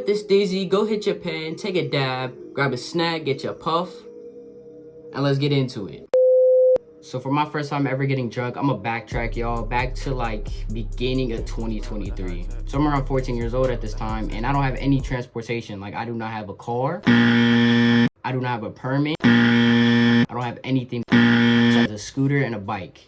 Alright, this Dizzy, go hit your pen, take a dab, grab a snack, get your puff, and let's get into it. So for my first time ever getting drunk, I'm gonna backtrack, y'all, back to like beginning of 2023. So I'm around 14 years old at this time, and I don't have any transportation. Like, I do not have a car, I do not have a permit, I don't have anything besides a scooter and a bike.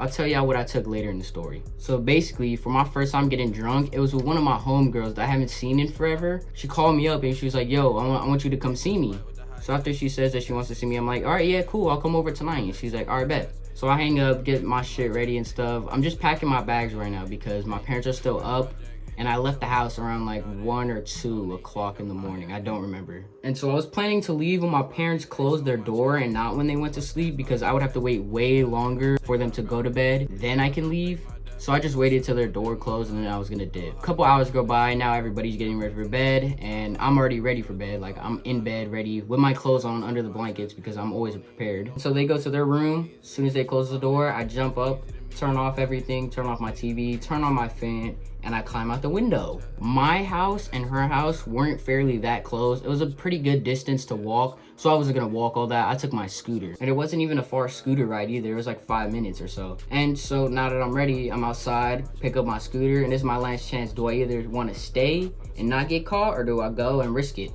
I'll tell y'all what I took later in the story. So basically, for my first time getting drunk, it was with one of my homegirls that I haven't seen in forever. She called me up and she was like, yo, I want you to come see me. So after she says that she wants to see me, I'm like, all right, yeah, cool, I'll come over tonight. And she's like, all right, bet. So I hang up, get my shit ready and stuff. I'm just packing my bags right now because my parents are still up. And I left the house around like 1 or 2 o'clock in the morning. I don't remember. And so I was planning to leave when my parents closed their door and not when they went to sleep, because I would have to wait way longer for them to go to bed. Then I can leave. So I just waited till their door closed and then I was gonna dip. A couple hours go by, now everybody's getting ready for bed and I'm already ready for bed. Like, I'm in bed ready with my clothes on under the blankets because I'm always prepared. So they go to their room. As soon as they close the door, I jump up, turn off everything, turn off my TV, turn on my fan, and I climb out the window. My house and her house weren't fairly that close. It was a pretty good distance to walk, so I wasn't gonna walk all that. I took my scooter, and it wasn't even a far scooter ride either. It was like 5 minutes or so. And so now that I'm ready, I'm outside, pick up my scooter, and this is my last chance. Do I either want to stay and not get caught, or do I go and risk it?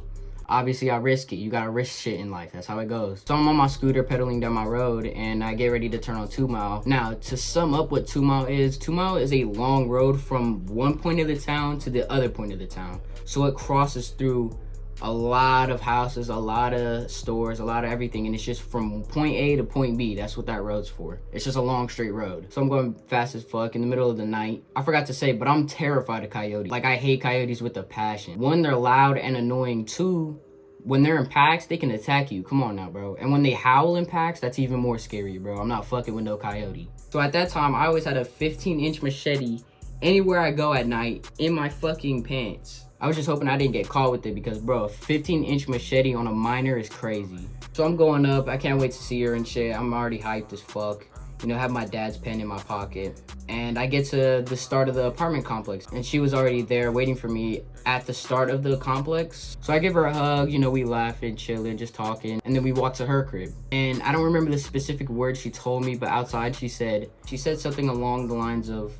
Obviously, I risk it. You gotta risk shit in life. That's how it goes. So I'm on my scooter pedaling down my road and I get ready to turn on 2 Mile. Now, to sum up what 2 Mile is a long road from one point of the town to the other point of the town. So it crosses through a lot of houses, a lot of stores, a lot of everything, and it's just from point A to point B. That's what that road's for. It's just a long straight road. So I'm going fast as fuck in the middle of the night. I forgot to say, but I'm terrified of coyotes. Like, I hate coyotes with a passion. 1, they're loud and annoying. 2, when they're in packs, they can attack you. Come on now, bro. And when they howl in packs, that's even more scary, bro. I'm not fucking with no coyote. So at that time, I always had a 15-inch machete anywhere I go at night in my fucking pants. I was just hoping I didn't get caught with it because, bro, a 15-inch machete on a minor is crazy. So I'm going up. I can't wait to see her and shit. I'm already hyped as fuck. You know, have my dad's pen in my pocket. And I get to the start of the apartment complex. And she was already there waiting for me at the start of the complex. So I give her a hug. You know, we laughing, chilling, just talking. And then we walk to her crib. And I don't remember the specific words she told me, but outside she said something along the lines of,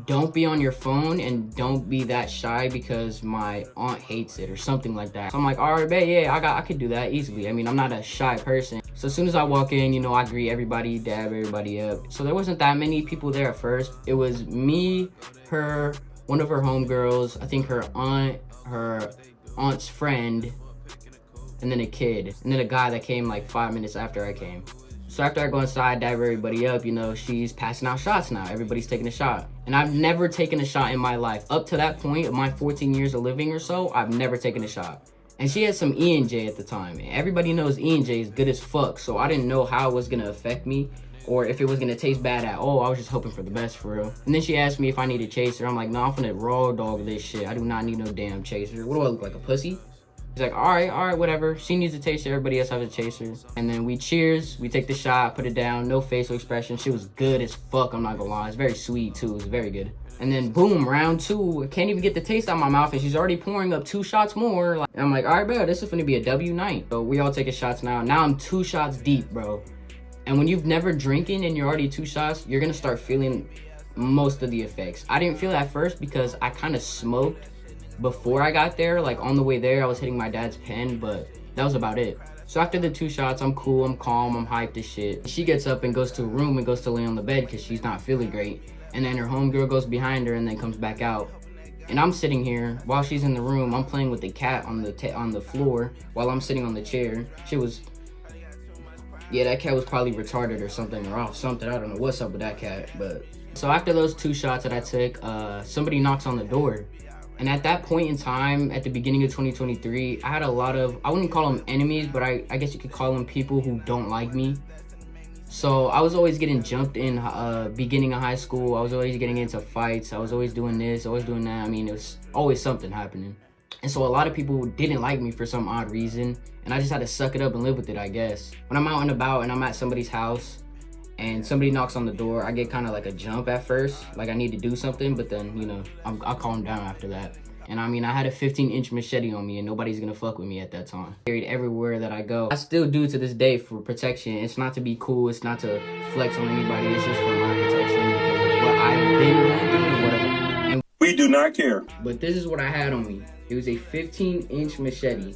don't be on your phone and don't be that shy because my aunt hates it, or something like that. So I'm like, all right, babe, yeah, I could do that easily. I mean, I'm not a shy person. So as soon as I walk in, you know, I greet everybody, dab everybody up. So there wasn't that many people there at first. It was me, her, one of her homegirls, I think her aunt's friend, and then a kid, and then a guy that came like 5 minutes after I came. So after I go inside, dab everybody up, you know, she's passing out shots now. Everybody's taking a shot. And I've never taken a shot in my life. Up to that point of my 14 years of living or so, I've never taken a shot. And she had some E&J at the time. And everybody knows E&J is good as fuck. So I didn't know how it was gonna affect me or if it was gonna taste bad at all. I was just hoping for the best, for real. And then she asked me if I need a chaser. I'm like, no, I'm finna raw dog this shit. I do not need no damn chaser. What do I look like, a pussy? He's like, all right, whatever. She needs a chaser, everybody else has a chaser. And then we cheers, we take the shot, put it down, no facial expression. She was good as fuck, I'm not gonna lie. It's very sweet too, it's very good. And then boom, round 2, I can't even get the taste out of my mouth and she's already pouring up 2 shots more. And I'm like, all right, bro, this is gonna be a W night. So we all taking shots now. Now I'm 2 shots deep, bro. And when you've never drinking and you're already 2 shots, you're gonna start feeling most of the effects. I didn't feel it at first because I kind of smoked before I got there. Like, on the way there, I was hitting my dad's pen, but that was about it. So after the 2 shots, I'm cool, I'm calm, I'm hyped as shit. She gets up and goes to a room and goes to lay on the bed because she's not feeling great. And then her homegirl goes behind her and then comes back out. And I'm sitting here while she's in the room. I'm playing with the cat on the floor while I'm sitting on the chair. Yeah, that cat was probably retarded or something, or off something. I don't know what's up with that cat. But so after those 2 shots that I took, somebody knocks on the door. And at that point in time, at the beginning of 2023, I had a lot of, I wouldn't call them enemies, but I guess you could call them people who don't like me. So I was always getting jumped in beginning of high school. I was always getting into fights. I was always doing this, always doing that. I mean, it was always something happening. And so a lot of people didn't like me for some odd reason. And I just had to suck it up and live with it, I guess. When I'm out and about and I'm at somebody's house and somebody knocks on the door, I get kind of like a jump at first. Like I need to do something, but then, you know, I'll calm down after that. And I mean, I had a 15-inch machete on me and nobody's gonna fuck with me at that time. Carried everywhere that I go. I still do to this day for protection. It's not to be cool, it's not to flex on anybody, it's just for my protection because of what I've been going through or whatever. And we do not care. But this is what I had on me. It was a 15-inch machete.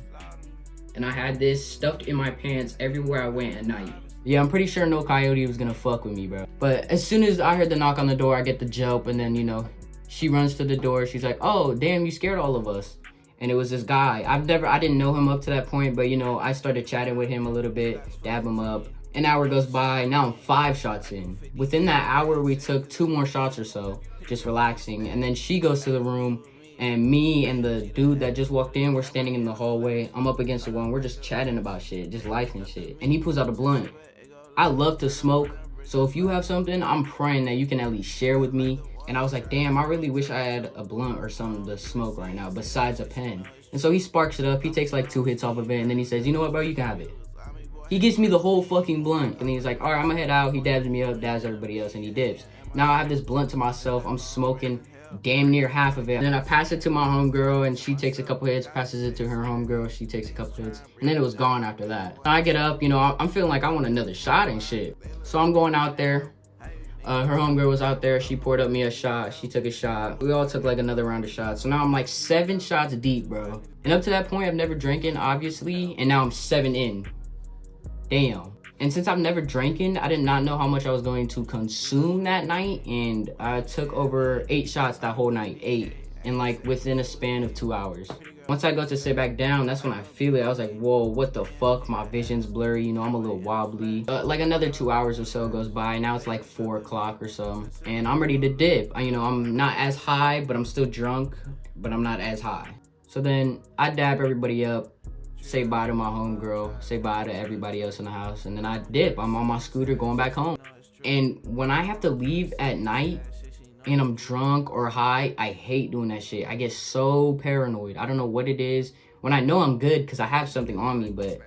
And I had this stuffed in my pants everywhere I went at night. Yeah, I'm pretty sure no coyote was gonna fuck with me, bro. But as soon as I heard the knock on the door, I get the jump, and then, you know, she runs to the door. She's like, oh, damn, you scared all of us. And it was this guy. I didn't know him up to that point, but, you know, I started chatting with him a little bit, dab him up. An hour goes by, now I'm 5 shots in. Within that hour, we took 2 more shots or so, just relaxing. And then she goes to the room, and me and the dude that just walked in, we're standing in the hallway. I'm up against the wall, and we're just chatting about shit, just life and shit. And he pulls out a blunt. I love to smoke, so if you have something, I'm praying that you can at least share with me. And I was like, damn, I really wish I had a blunt or something to smoke right now besides a pen. And so he sparks it up, he takes like 2 hits off of it, and then he says, you know what, bro, you can have it. He gives me the whole fucking blunt, and he's like, all right, I'm gonna head out. He dabs me up, dabs everybody else, and he dips. Now I have this blunt to myself, I'm smoking damn near half of it. And then I pass it to my homegirl, and she takes a couple hits, passes it to her homegirl, she takes a couple hits, and then it was gone after that. I get up, you know, I'm feeling like I want another shot and shit. So I'm going out there. Her homegirl was out there, she poured up me a shot, she took a shot. We all took like another round of shots. So now I'm like 7 shots deep, bro. And up to that point, I've never drinking, obviously, and now I'm 7 in. Damn. And since I've never drinking, I did not know how much I was going to consume that night, and I took over 8 shots that whole night, 8, and like within a span of 2 hours. Once I go to sit back down, that's when I feel it. I was like, whoa, what the fuck? My vision's blurry, you know, I'm a little wobbly. Like another 2 hours or so goes by, now it's like 4 o'clock or so, and I'm ready to dip. You know, I'm not as high, but I'm still drunk, but I'm not as high. So then I dab everybody up, say bye to my homegirl, say bye to everybody else in the house, and then I dip. I'm on my scooter going back home. And when I have to leave at night and I'm drunk or high, I hate doing that shit. I get so paranoid. I don't know what it is. When I know I'm good because I have something on me, but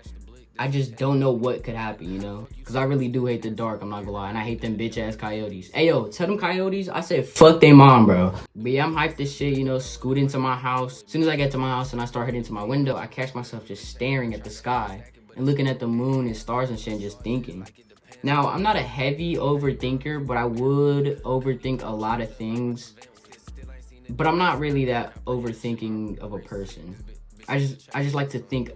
I just don't know what could happen, you know? Because I really do hate the dark, I'm not gonna lie. And I hate them bitch ass coyotes. Hey yo, tell them coyotes I said fuck they mom, bro. But yeah, I'm hyped this shit, you know, scoot into my house. As soon as I get to my house and I start heading to my window, I catch myself just staring at the sky and looking at the moon and stars and shit and just thinking. Now, I'm not a heavy overthinker, but I would overthink a lot of things. But I'm not really that overthinking of a person. I just like to think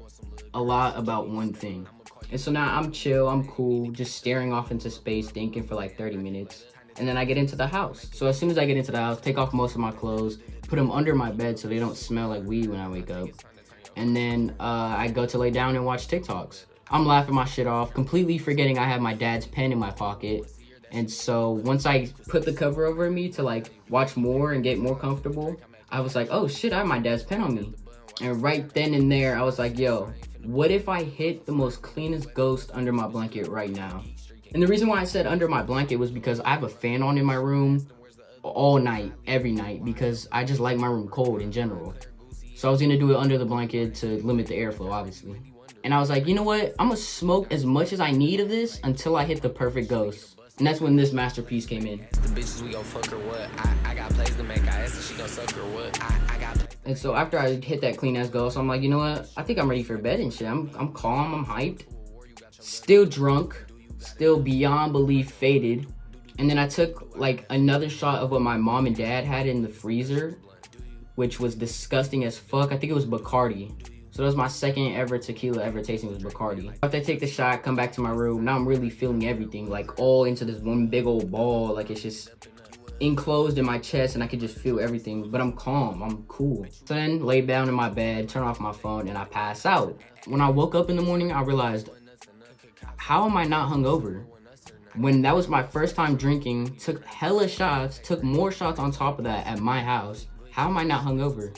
a lot about one thing. And so now I'm chill, I'm cool, just staring off into space, thinking for like 30 minutes. And then I get into the house. So as soon as I get into the house, take off most of my clothes, put them under my bed so they don't smell like weed when I wake up. And then I go to lay down and watch TikToks. I'm laughing my shit off, completely forgetting I have my dad's pen in my pocket. And so once I put the cover over me to like watch more and get more comfortable, I was like, oh shit, I have my dad's pen on me. And right then and there, I was like, yo, what if I hit the most cleanest ghost under my blanket right now? And the reason why I said under my blanket was because I have a fan on in my room all night, every night, because I just like my room cold in general. So I was gonna do it under the blanket to limit the airflow, obviously. And I was like, you know what? I'm gonna smoke as much as I need of this until I hit the perfect ghost. And that's when this masterpiece came in. The bitches we gon' fuck her what? I got plays to make. I asked if she gon' suck her what? I got. And so after I hit that clean ass ghost, I'm like, you know what? I think I'm ready for bed and shit. I'm calm, I'm hyped. Still drunk, still beyond belief faded. And then I took like another shot of what my mom and dad had in the freezer, which was disgusting as fuck. I think it was Bacardi. So that was my second ever tequila ever tasting was Bacardi. After I take the shot, come back to my room, now I'm really feeling everything, like all into this one big old ball, like it's just enclosed in my chest and I can just feel everything, but I'm calm, I'm cool. So then lay down in my bed, turn off my phone, and I pass out. When I woke up in the morning, I realized, how am I not hungover? When that was my first time drinking, took hella shots, took more shots on top of that at my house. How am I not hungover?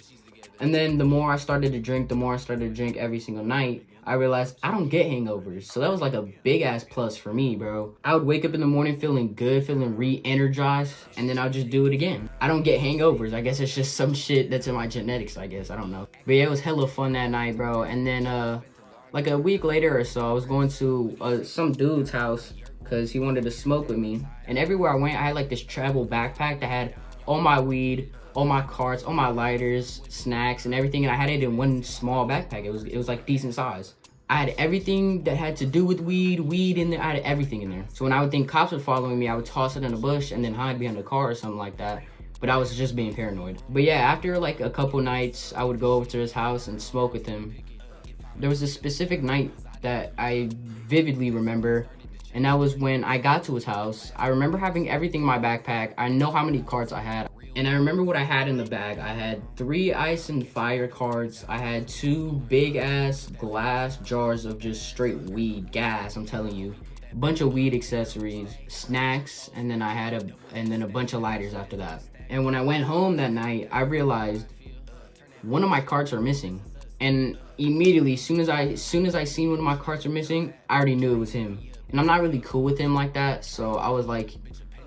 And then the more I started to drink, every single night, I realized I don't get hangovers. So that was like a big ass plus for me, bro. I would wake up in the morning feeling good, feeling re-energized, and then I'll just do it again. I don't get hangovers. I guess it's just some shit that's in my genetics, I guess. I don't know. But yeah, it was hella fun that night, bro. And then like a week later or so, I was going to some dude's house because he wanted to smoke with me. And everywhere I went, I had like this travel backpack that had all my weed, all my carts, all my lighters, snacks, and everything, and I had it in one small backpack. It was like decent size. I had everything that had to do with weed in there. I had everything in there. So when I would think cops were following me, I would toss it in a bush and then hide behind a car or something like that. But I was just being paranoid. But yeah, after like a couple nights, I would go over to his house and smoke with him. There was a specific night that I vividly remember, and that was when I got to his house. I remember having everything in my backpack. I know how many carts I had. And I remember what I had in the bag. I had 3 ice and fire carts. I had 2 big ass glass jars of just straight weed, gas, I'm telling you. A bunch of weed accessories, snacks, and then I had a bunch of lighters after that. And when I went home that night, I realized one of my carts are missing. And immediately, as soon as I seen one of my carts are missing, I already knew it was him. And I'm not really cool with him like that, so I was like,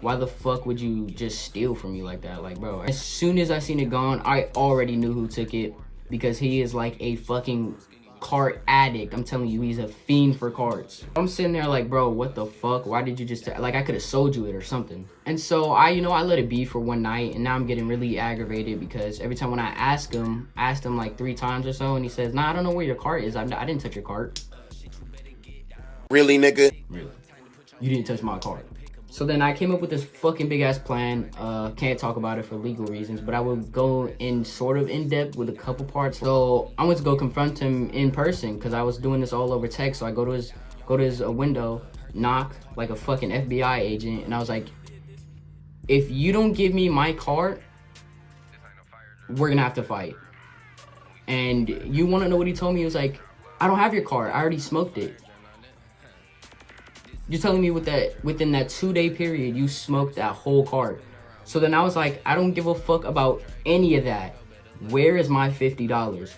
why the fuck would you just steal from me like that? Like, bro, as soon as I seen it gone, I already knew who took it, because he is like a fucking cart addict. I'm telling you, he's a fiend for carts. I'm sitting there like, bro, what the fuck? Why did you just, like, I could have sold you it or something. And so I let it be for one night, and now I'm getting really aggravated because every time when I asked him like 3 times or so, and he says, nah, I don't know where your cart is. I didn't touch your cart. Really, nigga? Really? You didn't touch my cart. So then I came up with this fucking big ass plan. Can't talk about it for legal reasons, but I will go in sort of in depth with a couple parts. So I went to go confront him in person because I was doing this all over text. So I go to his window, knock like a fucking FBI agent, and I was like, if you don't give me my cart, we're gonna have to fight. And you want to know what he told me? He was like, I don't have your cart. I already smoked it. You're telling me within that 2-day period, you smoked that whole cart. So then I was like, I don't give a fuck about any of that. Where is my $50?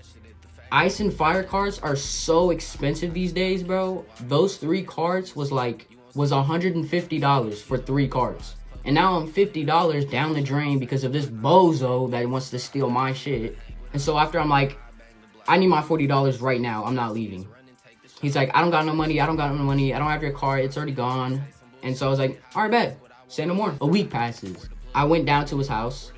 Ice and fire carts are so expensive these days, bro. Those 3 carts was $150 for 3 carts. And now I'm $50 down the drain because of this bozo that wants to steal my shit. And so after I'm like, I need my $40 right now. I'm not leaving. He's like, I don't got no money. I don't have your car. It's already gone. And so I was like, all right, bet. Say no more. A week passes. I went down to his house.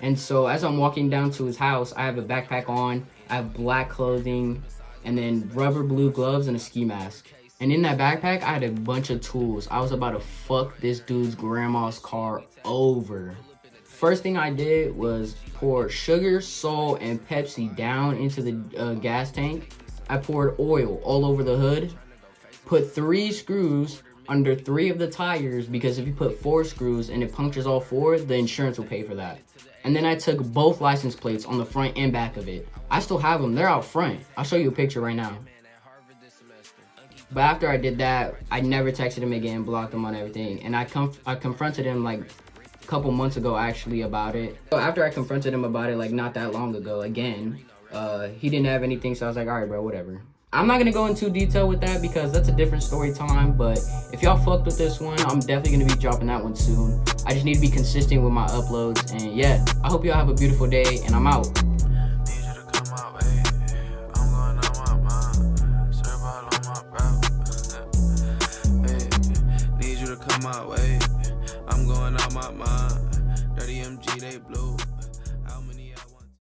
And so as I'm walking down to his house, I have a backpack on. I have black clothing and then rubber blue gloves and a ski mask. And in that backpack, I had a bunch of tools. I was about to fuck this dude's grandma's car over. First thing I did was pour sugar, salt, and Pepsi down into the gas tank. I poured oil all over the hood, put 3 screws under 3 of the tires, because if you put 4 screws and it punctures all 4, the insurance will pay for that. And then I took both license plates on the front and back of it. I still have them. They're out front. I'll show you a picture right now. But after I did that, I never texted him again, blocked him on everything. And I confronted him like a couple months ago actually about it. So after I confronted him about it like not that long ago again, he didn't have anything, so I was like, all right, bro, whatever. I'm not gonna go into detail with that because that's a different story time, but if y'all fucked with this one, I'm definitely gonna be dropping that one soon. I just need to be consistent with my uploads, and yeah, I hope y'all have a beautiful day, and I'm out. My way, I'm going out my mind. Dirty MG, they blue.